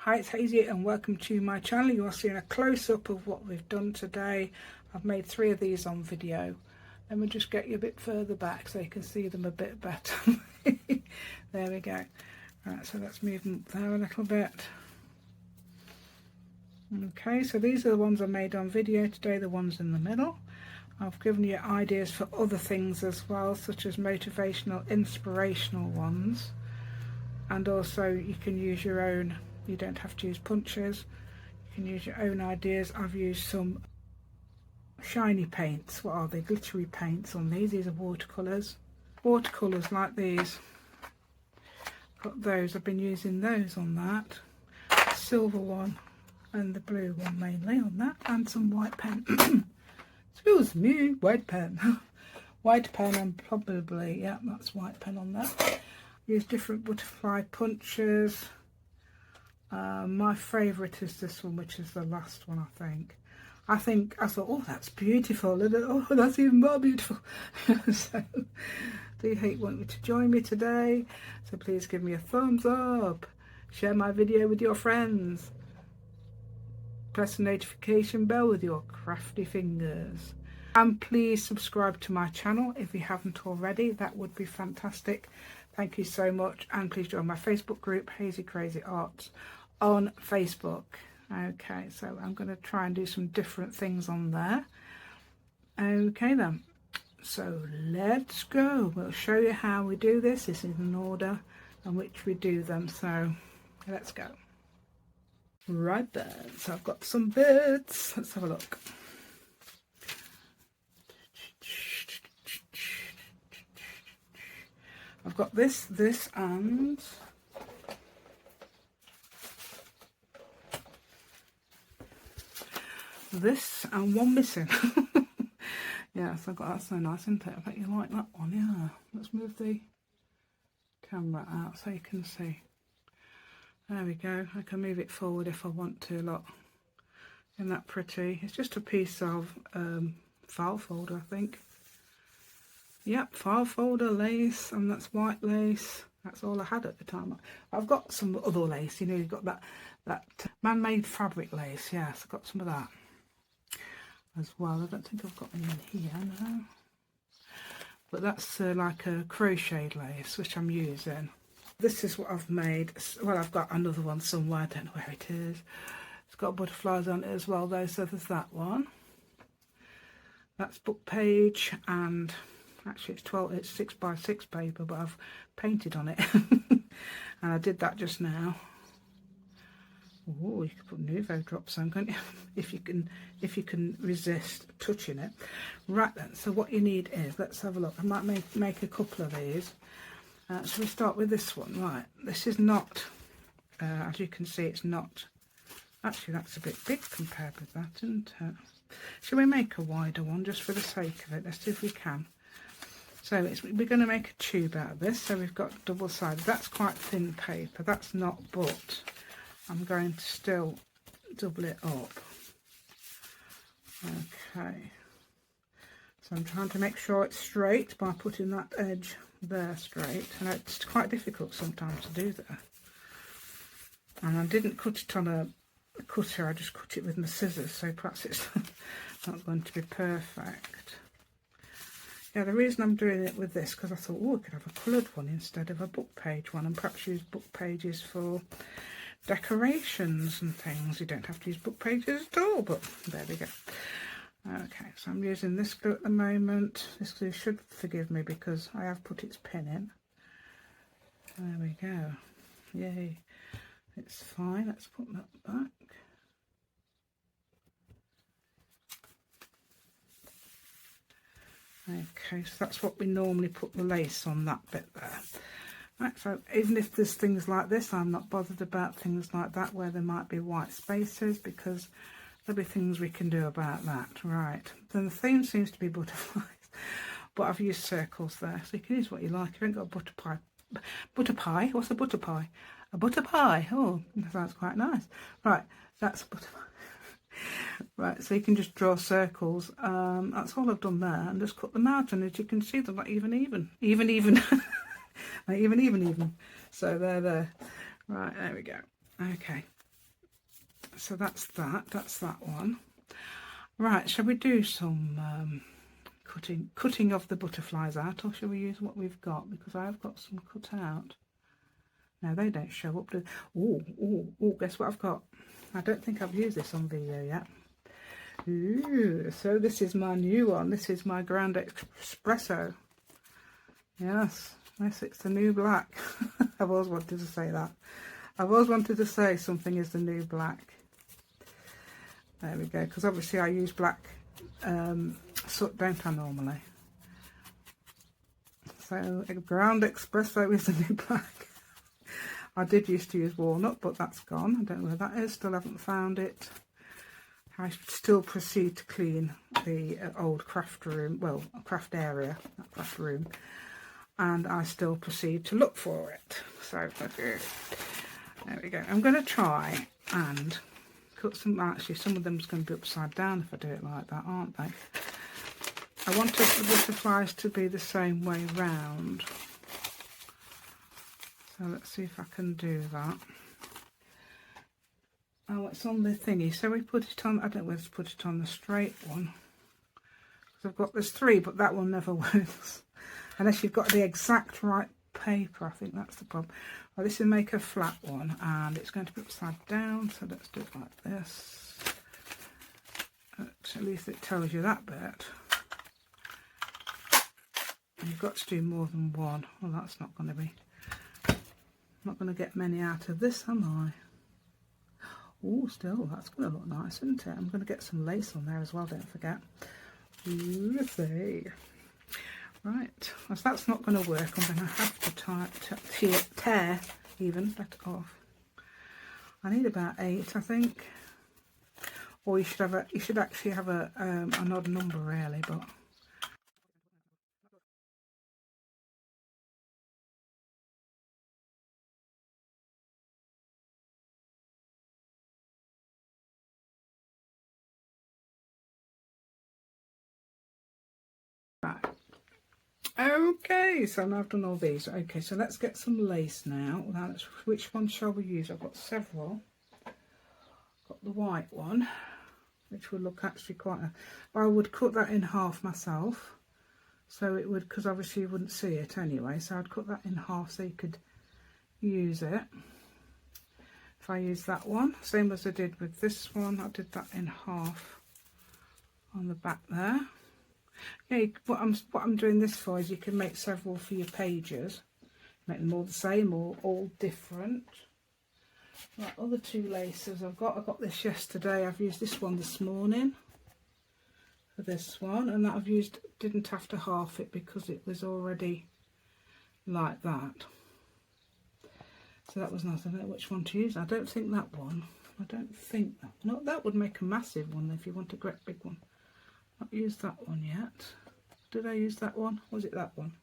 Hi, it's Hazy and welcome to my channel. You are seeing a close-up of what we've done today. I've made 3 of these on video. Let me just get you a bit further back so you can see them a bit better. There we go. Right, so let's move them there a little bit. Okay, so these are the ones I made on video today, the ones in the middle. I've given you ideas for other things as well, such as motivational, inspirational ones. And also you can use your own, you don't have to use punches, you can use your own ideas. I've used some shiny paints, what are they, glittery paints on these are watercolours. Watercolours like these, got those, I've been using those on that. Silver one and the blue one mainly on that, and some white pen. Excuse me, white pen. White pen and probably, yeah, that's white pen on that. Use different butterfly punches. My favourite is this one, which is the last one, I thought, oh, that's beautiful. And oh, that's even more beautiful. So, do you want you to join me today? So please give me a thumbs up. Share my video with your friends. Press the notification bell with your crafty fingers. And please subscribe to my channel if you haven't already. That would be fantastic. Thank you so much. And please join my Facebook group, Hazy Crazy Arts, on Facebook. Okay, so I'm going to try and do some different things on there. Okay then, so let's go. We'll show you how we do this. This is an order in which we do them, so let's go. Right then, so I've got some bits. Let's have a look. I've got this, and this, and one missing. Yes, I've got that. So nice, isn't it? I bet you like that one. Yeah, let's move the camera out so you can see. There we go. I can move it forward if I want to. Look, isn't that pretty? It's just a piece of file folder, I think. Yep, file folder lace, and that's white lace. That's all I had at the time. I've got some other lace, you know, you've got that man-made fabric lace. Yes, I've got some of that as well. I don't think I've got any in here, no. But that's like a crocheted lace, which I'm using. This is what I've made. Well, I've got another one somewhere, I don't know where it is. It's got butterflies on it as well though, so there's that one. That's book page, and actually it's 6 by 6 paper, but I've painted on it. And I did that just now. Oh, you can put Nuvo drops on, can't you? if you can resist touching it. Right then, so what you need is, let's have a look. I might make a couple of these. So we start with this one. Right, this is not, as you can see, it's not, actually that's a bit big compared with that, isn't it? Shall we make a wider one just for the sake of it? Let's see if we can. So we're going to make a tube out of this. So we've got double-sided. That's quite thin paper. That's not, but I'm going to still double it up. Okay. So I'm trying to make sure it's straight by putting that edge there straight. And it's quite difficult sometimes to do that. And I didn't cut it on a cutter. I just cut it with my scissors. So perhaps it's not going to be perfect. Yeah, the reason I'm doing it with this, because I thought, oh, I could have a coloured one instead of a book page one, and perhaps use book pages for decorations and things. You don't have to use book pages at all, but there we go. Okay, so I'm using this glue at the moment. This glue should forgive me because I have put its pin in. There we go. Yay. It's fine. Let's put that back. Okay, so that's what we normally put the lace on, that bit there. Right, so even if there's things like this, I'm not bothered about things like that where there might be white spaces, because there'll be things we can do about that. Right, then the theme seems to be butterflies, but I've used circles there, so you can use what you like. If you haven't got a butter pie. Butter pie? What's a butter pie? A butter pie. Oh, that sounds quite nice. Right, that's a butter pie. Right, so you can just draw circles. That's all I've done there, and just cut them out, and as you can see, they're not even. Like even. So they're there. Right, there we go. Okay, So that's that one. Right, shall we do some cutting of the butterflies out, or shall we use what we've got? Because I've got some cut out. No, they don't show up. Oh, guess what I've got? I don't think I've used this on video yet. Ooh, so this is my new one. This is my ground espresso. Yes, it's the new black. I've always wanted to say that. I've always wanted to say something is the new black. There we go, because obviously I use black soot, don't I, normally? So a ground espresso is the new black. I did used to use walnut, but that's gone. I don't know where that is, still haven't found it. I still proceed to clean the old craft room, well, craft area, not craft room, and I still proceed to look for it. So there we go. I'm going to try and cut some. Actually, some of them's going to be upside down if I do it like that, aren't they? I wanted the butterflies to be the same way round. So let's see if I can do that. Oh, it's on the thingy, so we put it on. I don't know whether to put it on the straight one, because there's three, but that one never works unless you've got the exact right paper. I think that's the problem. Well, this will make a flat one, and it's going to be upside down, so let's do it like this. At least it tells you that bit. And you've got to do more than one. Well, that's not going to be. I'm not going to get many out of this, am I? Oh, still, that's going to look nice, isn't it? I'm going to get some lace on there as well, don't forget. Let's see. Right, as that's not going to work, I'm going to have to tear even that off. I need about 8, I think. Or you should actually have an odd number, really, but. Right. Okay, so now I've done all these. Okay, so let's get some lace now. Which one shall we use? I've got several. Got the white one, which would look actually quite I would cut that in half myself, so it would, because obviously you wouldn't see it anyway, so I'd cut that in half so you could use it. If I use that one, same as I did with this one, I did that in half on the back there. Okay, what I'm doing this for is you can make several for your pages, make them all the same or all different. Right, other two laces I got this yesterday. I've used this one this morning for this one, and that didn't have to half it because it was already like that. So that was nice. I don't know which one to use. I don't think that one. No, that would make a massive one if you want a great big one. Not used that one yet. Did I use that one? Was it that one?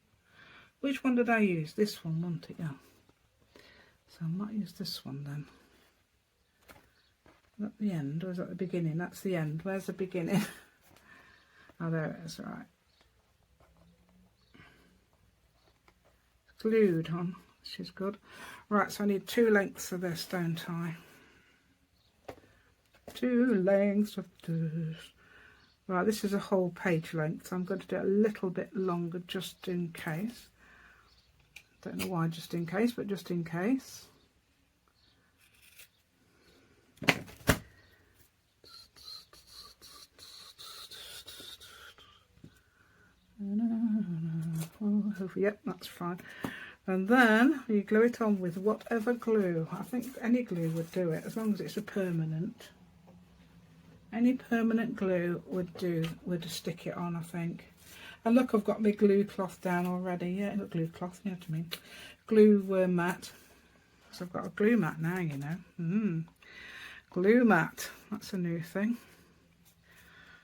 Which one did I use? This one, wasn't it? Yeah. So I might use this one then. Is that the end or is that the beginning? That's the end. Where's the beginning? Oh, there it is. Right. It's glued on, which is good. Right, so I need 2 lengths of this, don't I? 2 lengths of this. Right, this is a whole page length, so I'm going to do it a little bit longer just in case. Don't know why just in case, but just in case. Yep, that's fine. And then you glue it on with whatever glue. I think any glue would do it, as long as it's a permanent. Any permanent glue would stick it on, I think. And look, I've got my glue cloth down already. Yeah, not glue cloth, you know what I mean. Glue mat. So I've got a glue mat now, you know. Glue mat. That's a new thing.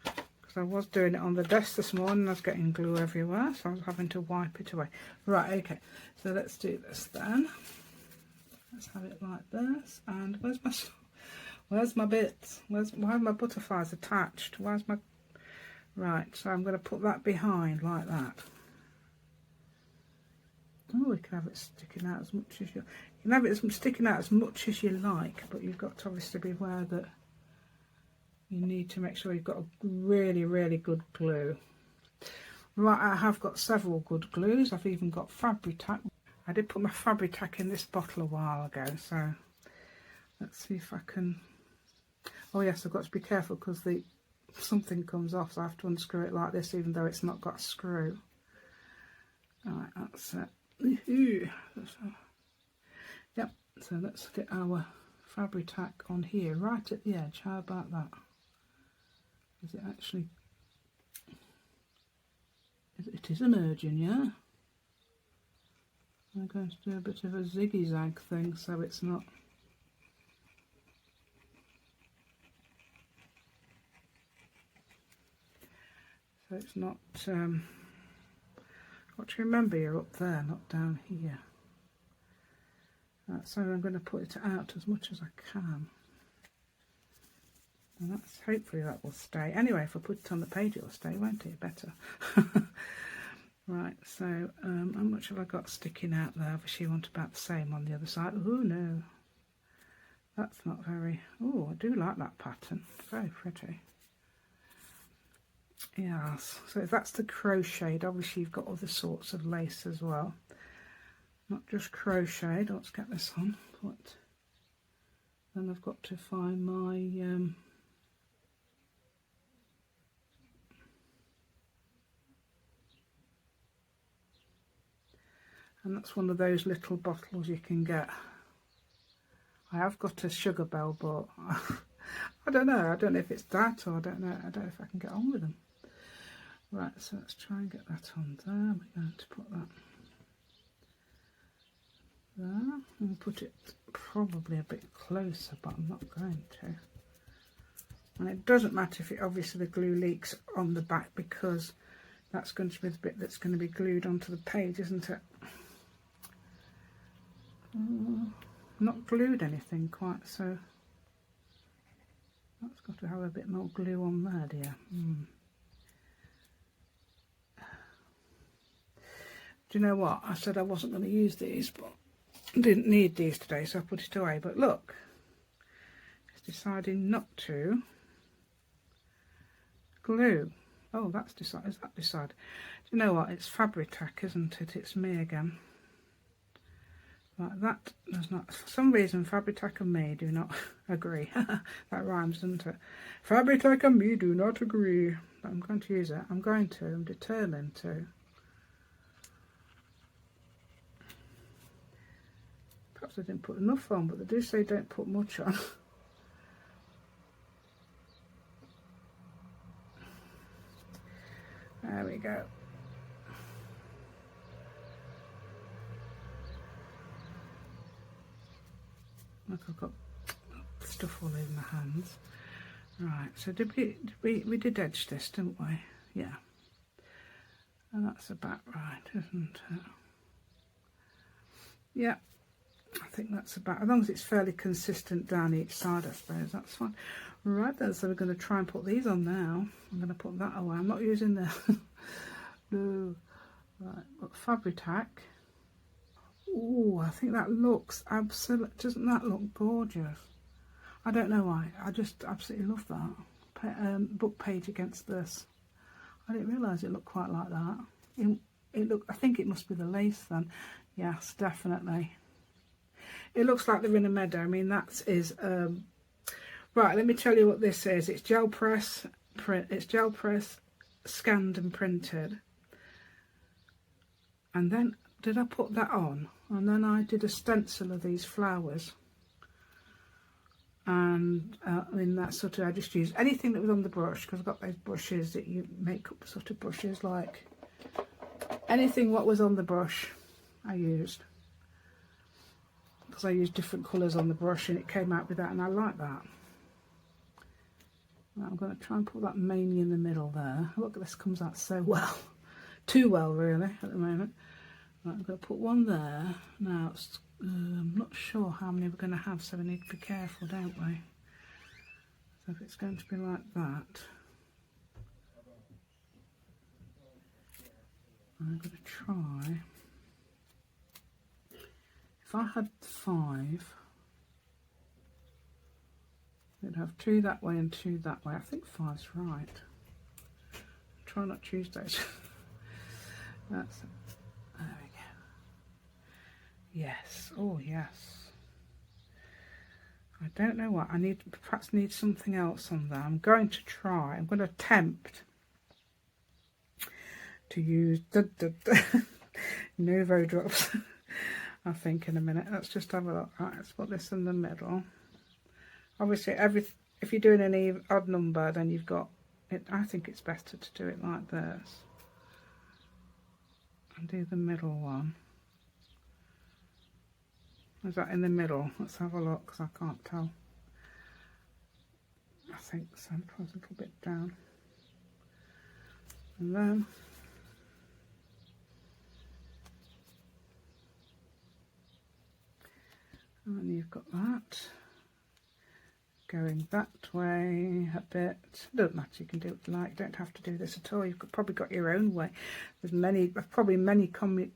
Because I was doing it on the desk this morning. I was getting glue everywhere, so I was having to wipe it away. Right, okay. So let's do this then. Let's have it like this. And where's my bits? Why are my butterflies attached? Where's my... Right, so I'm going to put that behind like that. Oh, we can have it sticking out as much as you can have it sticking out as much as you like, but you've got to obviously be aware that you need to make sure you've got a really, really good glue. Right, I have got several good glues. I've even got Fabri-Tac. I did put my Fabri-Tac in this bottle a while ago, so let's see if I can... Oh yes, I've got to be careful because something comes off, so I have to unscrew it like this, even though it's not got a screw. Right, that's it. Yep, so let's get our Fabri-Tac on here, right at the edge. How about that? Is it actually... It is emerging, yeah? I'm going to do a bit of a ziggy-zag thing so it's not... So it's not... got to remember you're up there, not down here. Right, so I'm going to put it out as much as I can. And that's, hopefully that will stay. Anyway, if I put it on the page it will stay, won't it? Better. Right, so how much have I got sticking out there? Obviously you want about the same on the other side. Oh no, that's not very... Oh, I do like that pattern. Very pretty. Yes, so that's the crocheted. Obviously you've got other sorts of lace as well. Not just crocheted. Let's get this on. But then I've got to find my... and that's one of those little bottles you can get. I have got a Sugar Bell, but I don't know. I don't know if it's that, or I don't know. I don't know if I can get on with them. Right, so let's try and get that on there. We're going to put that there. And put it probably a bit closer, but I'm not going to. And it doesn't matter if it, obviously the glue leaks on the back, because that's going to be the bit that's going to be glued onto the page, isn't it? Not glued anything quite, so that's got to have a bit more glue on there, dear. Do you know what? I said I wasn't going to use these, but I didn't need these today, so I put it away. But look, it's deciding not to glue. Oh, that's decided. Is that decided? Do you know what? It's Fabri-Tac, isn't it? It's me again. Like that does not, for some reason Fabri-Tac and me do not agree. That rhymes, doesn't it? Fabri-Tac and me do not agree. But I'm going to use it. I'm determined to. Perhaps I didn't put enough on, but they do say don't put much on. There we go. Look, I've got stuff all over my hands. Right, so we did edge this, didn't we? Yeah. And that's about right, isn't it? Yeah, I think that's about, as long as it's fairly consistent down each side, I suppose, that's fine. Right then, so we're going to try and put these on now. I'm going to put that away. I'm not using the... no. Right, got Fabri-Tac. Oh, I think that looks absolute. Doesn't that look gorgeous? I don't know why. I just absolutely love that. Book page against this. I didn't realise it looked quite like that. I think it must be the lace then. Yes, definitely. It looks like they're in a meadow. I mean, that is right. Let me tell you what this is. It's gel press print. It's gel press scanned and printed. And then did I put that on? And then I did a stencil of these flowers. And I mean, that sort of, I just used anything that was on the brush, because I've got those brushes that you make up sort of brushes, like anything what was on the brush I used, because I used different colours on the brush and it came out with that, and I like that. Right, I'm going to try and put that mainly in the middle there. Look, this comes out so well. Too well, really, at the moment. Right, I'm going to put one there. Now, I'm not sure how many we're going to have, so we need to be careful, don't we? So if it's going to be like that, I'm going to try. If I had 5, We'd have 2 that way and 2 that way. I think 5's right. Try not Tuesdays. That's it. There we go. Yes. Oh yes. I don't know what I need. Perhaps need something else on there. I'm going to try. I'm going to attempt to use Nuvo drops. I think in a minute. Let's just have a look. Right, let's put this in the middle. Obviously, if you're doing any odd number, then you've got it. I think it's better to do it like this and do the middle one. Is that in the middle? Let's have a look, because I can't tell. I think so. Put a little bit down. And you've got that. Going that way a bit. Doesn't matter, you can do it like, don't have to do this at all. You've probably got your own way. There's probably many what do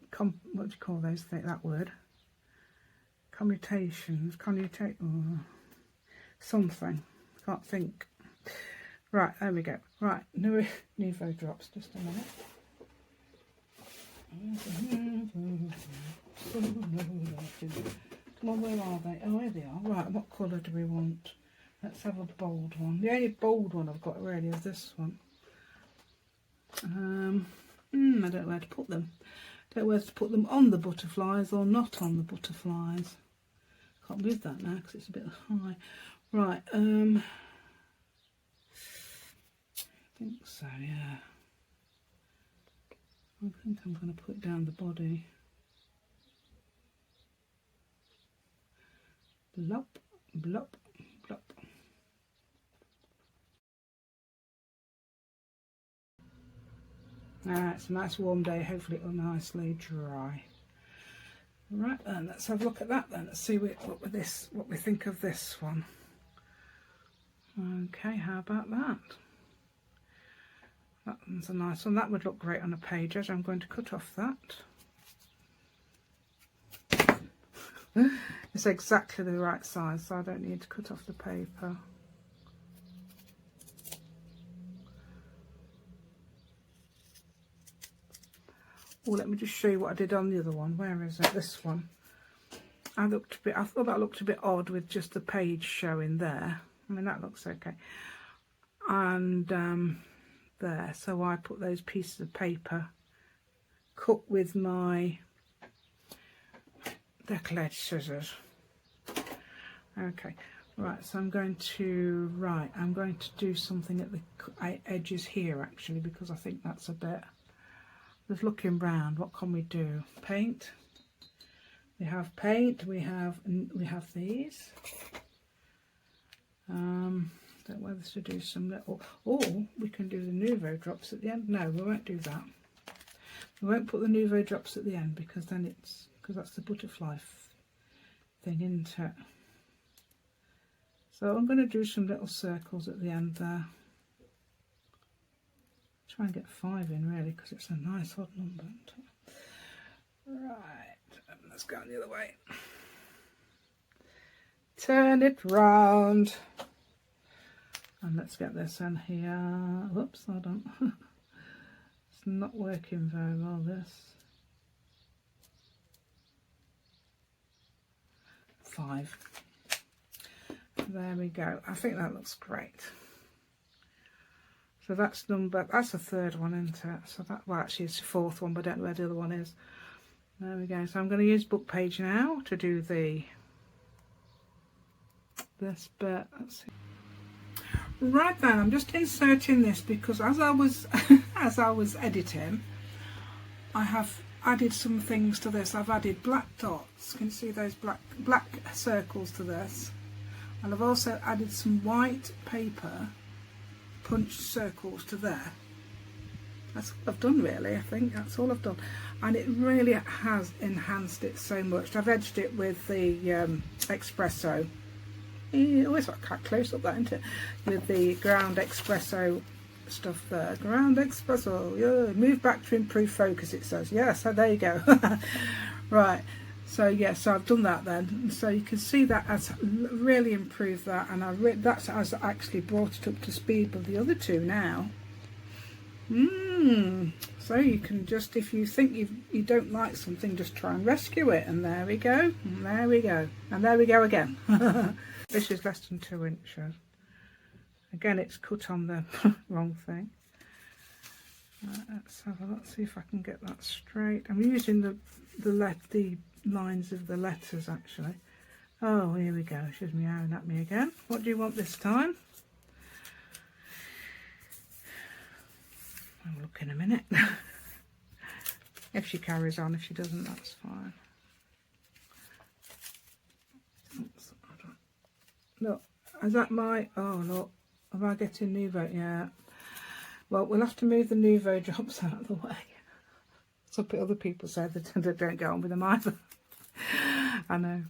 you call those things, that word? Commutations, something, can't think. Right, there we go. Right, Nuvo drops, just a minute. Come on, where are they? Oh, here they are. Right, what colour do we want? Let's have a bold one. The only bold one I've got really is this one. I don't know where to put them. Don't know whether to put them on the butterflies or not on the butterflies. Can't move that now because it's a bit high. Right, I think so, yeah. I think I'm going to put down the body. Blop, blop, blop. It's a nice warm day, hopefully it'll nicely dry. Right then, let's have a look at that then. Let's see what we think of this one. Okay, how about that? That one's a nice one. That would look great on a page edge. I'm going to cut off that. It's exactly the right size, so I don't need to cut off the paper. Oh, let me just show you what I did on the other one. Where is it? This one. I thought that looked a bit odd with just the page showing there. I mean, that looks okay. And there, so I put those pieces of paper cut with my decollage scissors. Okay, right, so I'm going to do something at the edges here actually, because I think that's a bit, just looking round, what can we do? Paint. We have paint, we have these. Don't know whether to do some little, or we can do the Nuvo drops at the end. No, we won't do that. We won't put the Nuvo drops at the end because then because that's the butterfly thing, isn't it? So I'm going to do some little circles at the end there. Try and get 5 in really, because it's a nice odd number. Right, let's go the other way. Turn it round. And let's get this in here. Whoops, hold on. It's not working very well, this. 5. There we go. I think that looks great. So that's the third one, isn't it? So that, well, actually it's the 4th one, but I don't know where the other one is. There we go. So I'm going to use book page now to do this bit. Let's see. Right then, I'm just inserting this because as I was editing, I have added some things to this. I've added black dots. Can you see those black circles to this? And I've also added some white paper punched circles to there. That's all I've done really. I think that's all I've done, and it really has enhanced it so much. I've edged it with the espresso. Always got quite close up that, isn't it? With the ground espresso stuff there. Ground espresso. Yeah. Move back to improve focus, it says. Yeah, so there you go. Right. So yeah, so I've done that then. So you can see that has really improved that, and that has actually brought it up to speed with the other two now. So you can just, if you think you don't like something, just try and rescue it, and there we go, and there we go, and there we go again. This is less than 2 inches. Again, it's cut on the wrong thing. Let's have a look, see if I can get that straight. I'm using the lines of the letters actually. Oh, here we go. She's meowing at me again. What do you want this time? I'll look in a minute. If she carries on, if she doesn't, that's fine. Oops, look, is that my, oh look, am I getting Nouveau? Yeah. Well, we'll have to move the Nouveau drops out of the way. Some other people say that they don't go on with them either. I know.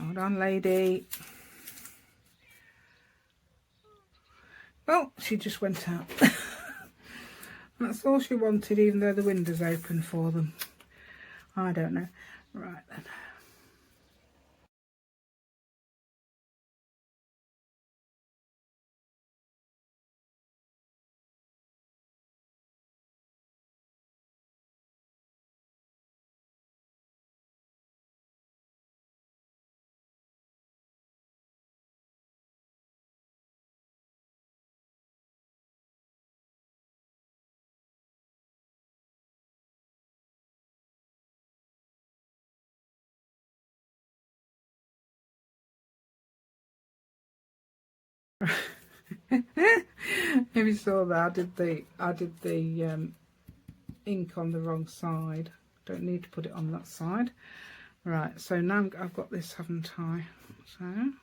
Hold on, lady. Well, she just went out. That's all she wanted, even though the window's open for them. I don't know. Right then. If you saw that, I did the ink on the wrong side. Don't need to put it on that side. Right, so now I've got this, haven't I? So I'm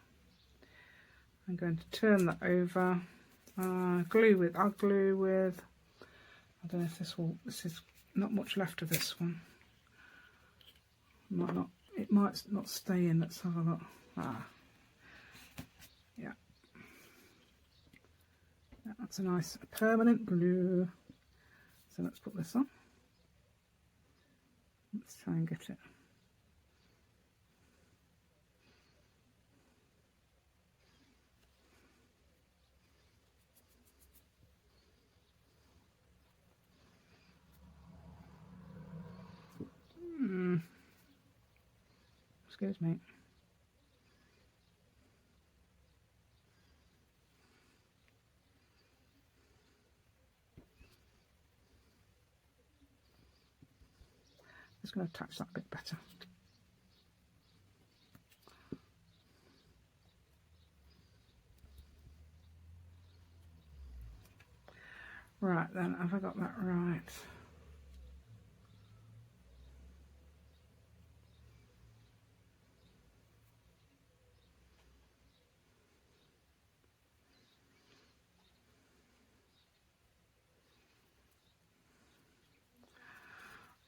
going to turn that over. I'll glue with, I don't know if this is not much left of this one. It might not stay in. Let's have a look. Yeah. That's a nice permanent glue. So let's put this on. Let's try and get it. Excuse me. Just going to attach that a bit better. Right then, have I got that right?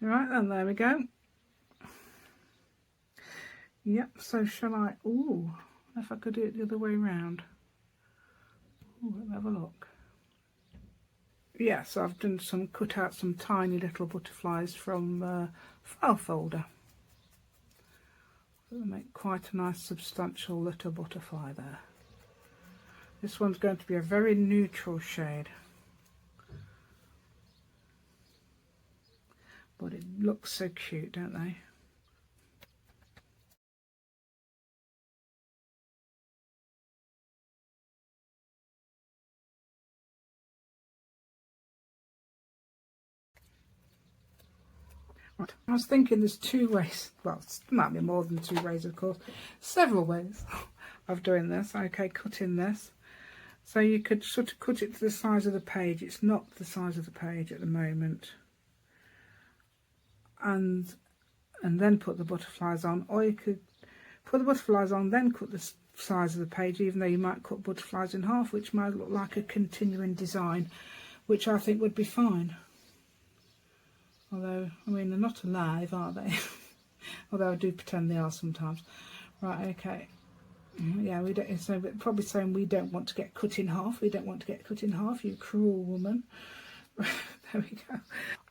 Right then, there we go. Yep, so shall I, ooh, if I could do it the other way around. Ooh, let me have a look. Yeah, so I've done cut out some tiny little butterflies from file folder. So they make quite a nice substantial little butterfly there. This one's going to be a very neutral shade. But it looks so cute, don't they? Right. I was thinking there's 2 ways, well, it might be more than 2 ways of course, several ways of doing this. Okay, cutting this. So you could sort of cut it to the size of the page. It's not the size of the page at the moment. And then put the butterflies on, or you could put the butterflies on, then cut the size of the page, even though you might cut butterflies in half, which might look like a continuing design, which I think would be fine. Although, I mean, they're not alive, are they? Although I do pretend they are sometimes. Right, okay. Yeah, we don't. So we're probably saying we don't want to get cut in half. We don't want to get cut in half, you cruel woman. There we go.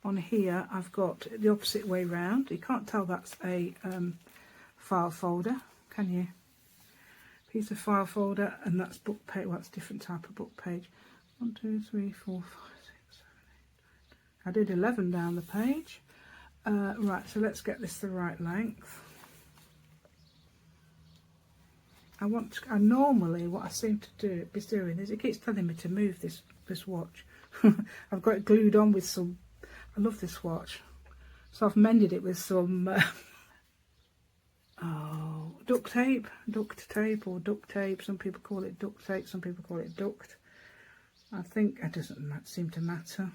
On here, I've got the opposite way round. You can't tell that's a file folder, can you? Piece of file folder, and that's book page. Well, that's a different type of book page. 1, 2, 3, 4, 5, 6, 7, 8, 9. I did 11 down the page. Right, so let's get this the right length. Normally what I seem to be doing is it keeps telling me to move this watch. I've got it glued on with some. I love this watch, so I've mended it with some. Duct tape, or duct tape. Some people call it duct tape. Some people call it duct. I think it doesn't seem to matter.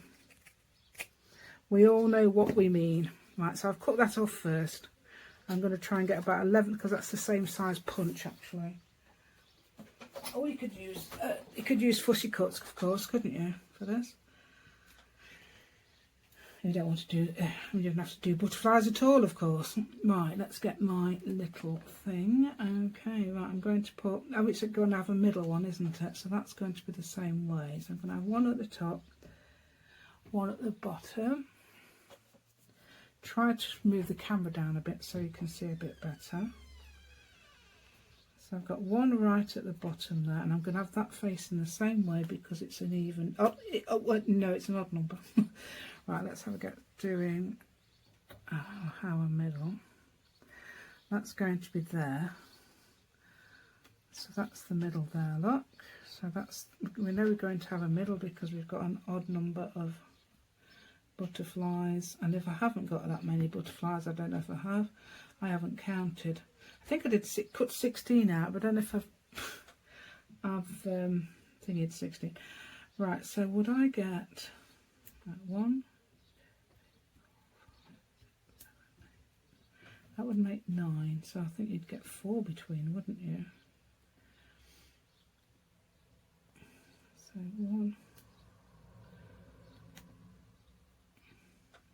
We all know what we mean. Right, so I've cut that off first. I'm going to try and get about 11 because that's the same size punch actually. Or you could use fussy cuts, of course, couldn't you, for this? You don't want to do. You don't have to do butterflies at all, of course. Right, let's get my little thing. Okay, right, I'm going to put. Oh, it's going to have a middle one, isn't it? So that's going to be the same way. So I'm going to have one at the top, one at the bottom. Try to move the camera down a bit so you can see a bit better. So I've got one right at the bottom there, and I'm going to have that facing the same way because it's an even. No, it's an odd number. Right, let's have a get doing our middle. That's going to be there. So that's the middle there. Look. So that's. We know we're going to have a middle because we've got an odd number of butterflies, and if I haven't got that many butterflies, I don't know if I have. I haven't counted. I think I did cut 16 out, but I don't know if I've thingied 16. Right, so would I get 1? That would make 9, so I think you'd get 4 between, wouldn't you? So 1.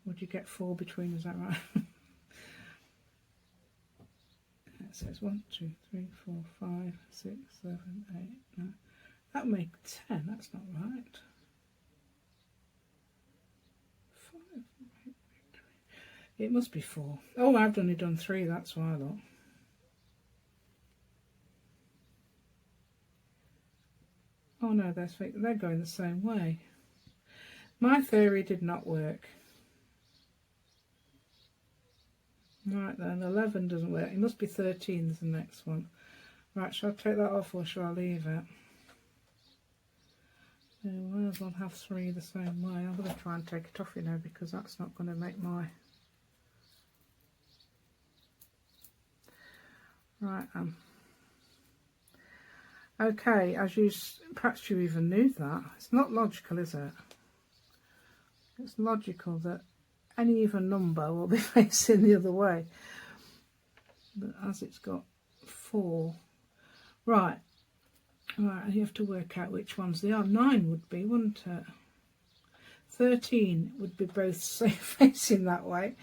Would you get 4 between, is that right? It says 1, 2, 3, 4, 5, 6, 7, 8, 9. That would make 10, that's not right. 5, 8, 3. It must be 4. Oh, I've only done 3, that's why, look. Oh no, they're going the same way. My theory did not work. Right then, 11 doesn't work. It must be 13 is the next one. Right, shall I take that off or shall I leave it? Yeah, might as well have 3 the same way. I'm going to try and take it off, you know, because that's not going to make my... Right, okay, perhaps you even knew that. It's not logical, is it? It's logical that any even number will be facing the other way, but as it's got 4, right, you have to work out which ones they are. 9 would be, wouldn't it? 13 would be both facing that way,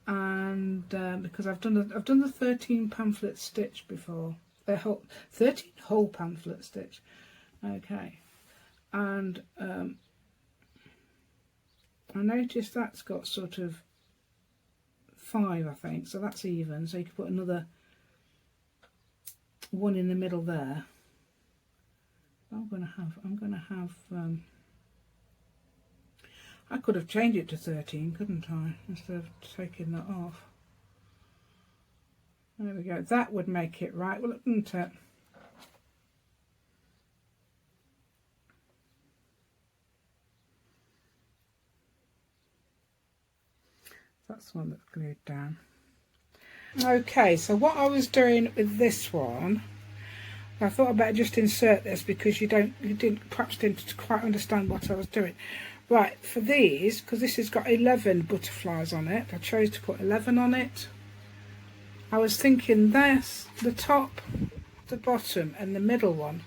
and because I've done the 13 pamphlet stitch before, 13 whole pamphlet stitch. Okay, and I noticed that's got sort of 5, I think, so that's even. So you could put another 1 in the middle there. I'm going to have. I could have changed it to 13, couldn't I? Instead of taking that off. There we go. That would make it right, wouldn't it? That's the one that's glued down. Okay, so what I was doing with this one, I thought I'd better just insert this because you perhaps didn't quite understand what I was doing. Right, for these, because this has got 11 butterflies on it, I chose to put 11 on it. I was thinking this, the top, the bottom and the middle one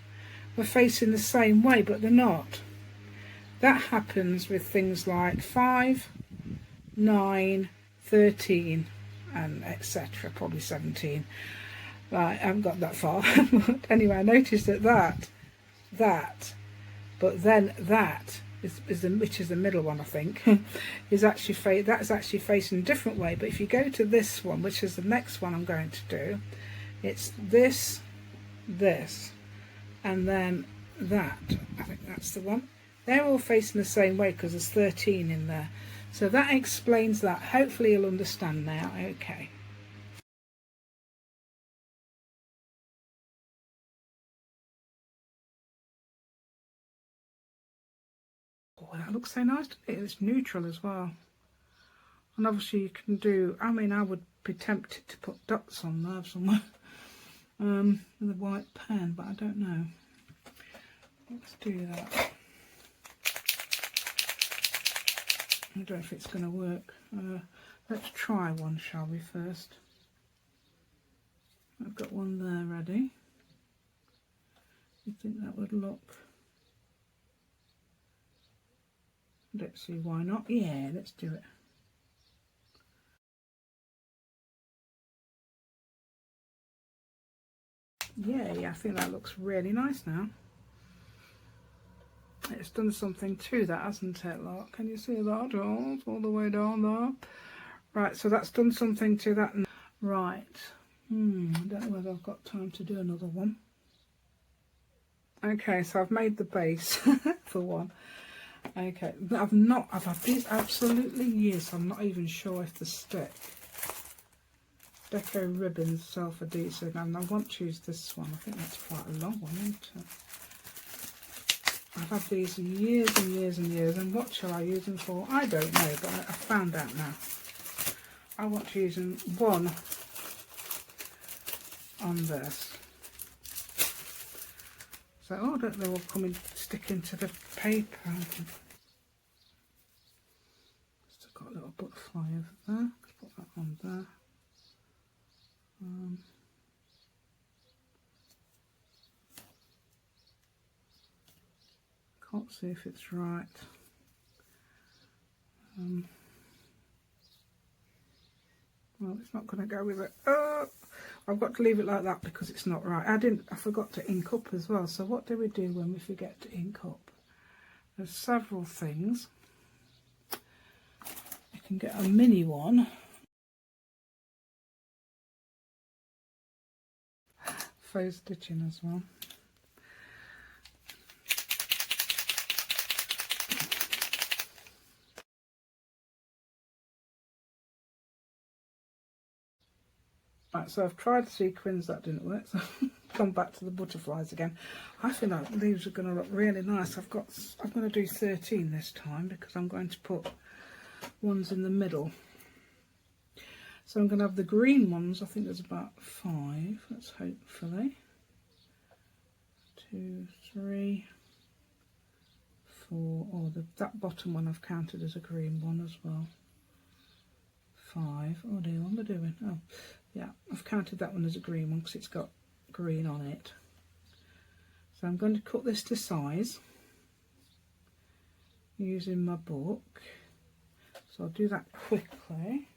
were facing the same way, but they're not. That happens with things like 5, 9, 13 and etc, probably 17. Right, I haven't got that far. But anyway, I noticed that, but then that which is the middle one, I think, is actually that's actually facing a different way. But if you go to this one, which is the next one I'm going to do, it's this, and then that. I think that's the one. They're all facing the same way because there's 13 in there. So that explains that. Hopefully you'll understand now. Okay. Oh, that looks so nice, doesn't it? It's neutral as well. And obviously you can do, I mean, I would be tempted to put dots on there somewhere with a white pen, but I don't know. Let's do that. I don't know if it's going to work. Let's try one, shall we, first? I've got one there ready. You think that would look? Let's see, why not? Yeah, let's do it. Yeah, I think that looks really nice now. It's done something to that, hasn't it? Look, can you see that? Oh, it's all the way down there. Right, so that's done something to that. Right. I don't know whether I've got time to do another one. Okay, so I've made the base for one. Okay, but I've had these absolutely years, so I'm not even sure if they stick. Deco Ribbons self-adhesive, and I want to use this one. I think that's quite a long one, isn't it? I've had these years and years and years, and what shall I use them for? I don't know, but I found out now. I want to use them one on this. So, oh, don't they all come and stick into the paper? Still got a little butterfly over there. Let's put that on there. Can't see if it's right. Well, it's not going to go with it. I've got to leave it like that because it's not right. I forgot to ink up as well. So what do we do when we forget to ink up? There's several things. You can get a mini one. Faux stitching as well. Right, so I've tried sequins, that didn't work, so come back to the butterflies again. I think that leaves are going to look really nice. I'm going to do 13 this time because I'm going to put ones in the middle. So I'm going to have the green ones. I think there's about 5. That's hopefully 2, 3, 4. Oh, that bottom one I've counted as a green one as well. 5. Oh dear, what am I doing? Oh, yeah, I've counted that one as a green one because it's got green on it. So I'm going to cut this to size using my book. So I'll do that quickly.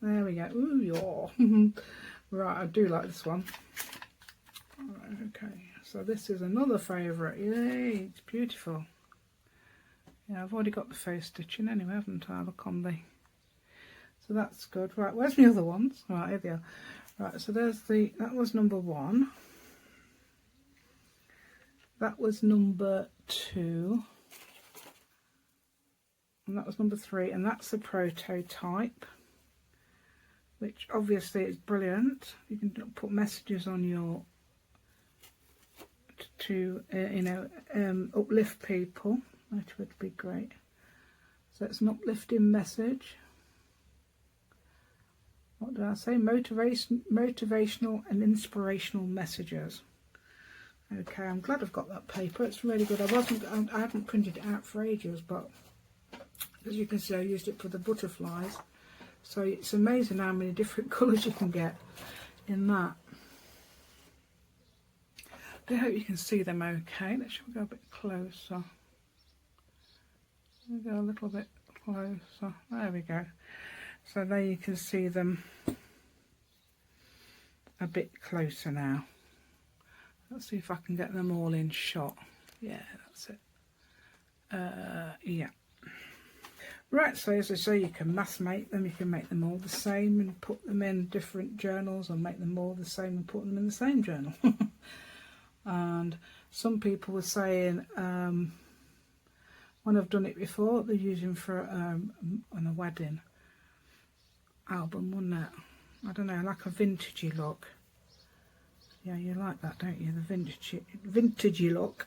There we go. Ooh, yeah. Right, I do like this one. Right, okay, so this is another favourite. Yay, it's beautiful. Yeah, I've already got the faux stitching anyway, haven't I? Look on the... So that's good. Right, where's my other ones? Right, here they are. Right, so there's the... That was number 1. That was number 2. And that was number 3. And that's the prototype, which obviously is brilliant. You can put messages on your... to, you know, uplift people. That would be great. So it's an uplifting message. What did I say? Motivational and inspirational messages. Okay, I'm glad I've got that paper. It's really good. I hadn't printed it out for ages, but as you can see, I used it for the butterflies. So it's amazing how many different colours you can get in that. I hope you can see them okay. Let's go a bit closer. We'll go a little bit closer. There we go. So there you can see them a bit closer now. Let's see if I can get them all in shot. Yeah, that's it. Yeah. Right, so as I say, you can mass make them. You can make them all the same and put them in different journals, or make them all the same and put them in the same journal. And some people were saying, when I've done it before, they're using for on a wedding album, wouldn't it? I don't know, like a vintagey look. Yeah, you like that, don't you? The vintagey look.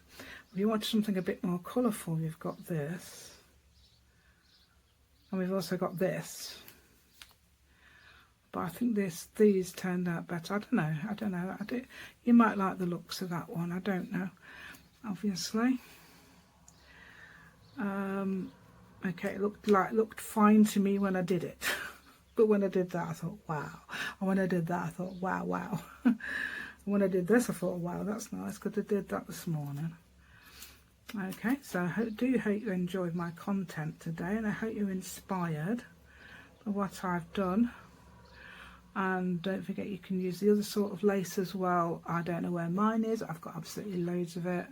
If you want something a bit more colourful, you've got this. And we've also got this. But I think these turned out better. I don't know. You might like the looks of that one. I don't know, obviously. Okay, it looked fine to me when I did it. But when I did that, I thought, wow. And when I did that, I thought, wow, wow. And when I did this, I thought, wow, that's nice, because I did that this morning. Okay, so I do hope you enjoyed my content today, and I hope you're inspired by what I've done. And don't forget, you can use the other sort of lace as well. I don't know where mine is. I've got absolutely loads of it.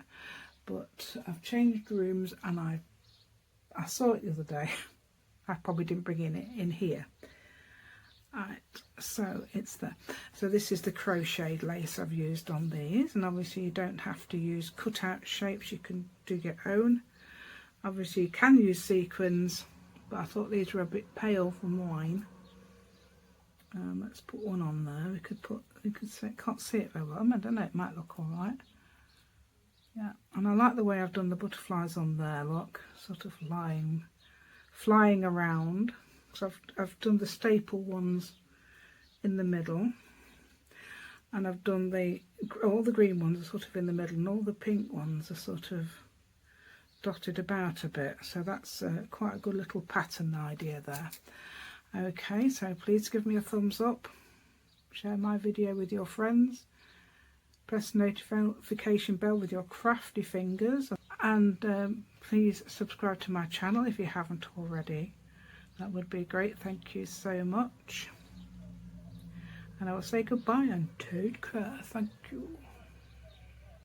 But I've changed rooms, and I saw it the other day. I probably didn't bring it in here. Alright, so it's there. So this is the crocheted lace I've used on these, and obviously you don't have to use cut out shapes. You can do your own. Obviously you can use sequins, but I thought these were a bit pale for mine. Let's put one on there. We could say, can't see it very well. I don't know, it might look alright. Yeah, and I like the way I've done the butterflies on there, look, sort of flying around. So I've done the staple ones in the middle, and I've done all the green ones are sort of in the middle, and all the pink ones are sort of dotted about a bit. So that's quite a good little pattern idea there. Okay, so please give me a thumbs up, share my video with your friends, press the notification bell with your crafty fingers, and please subscribe to my channel if you haven't already. That would be great. Thank you so much. And I will say goodbye and take care. Thank you.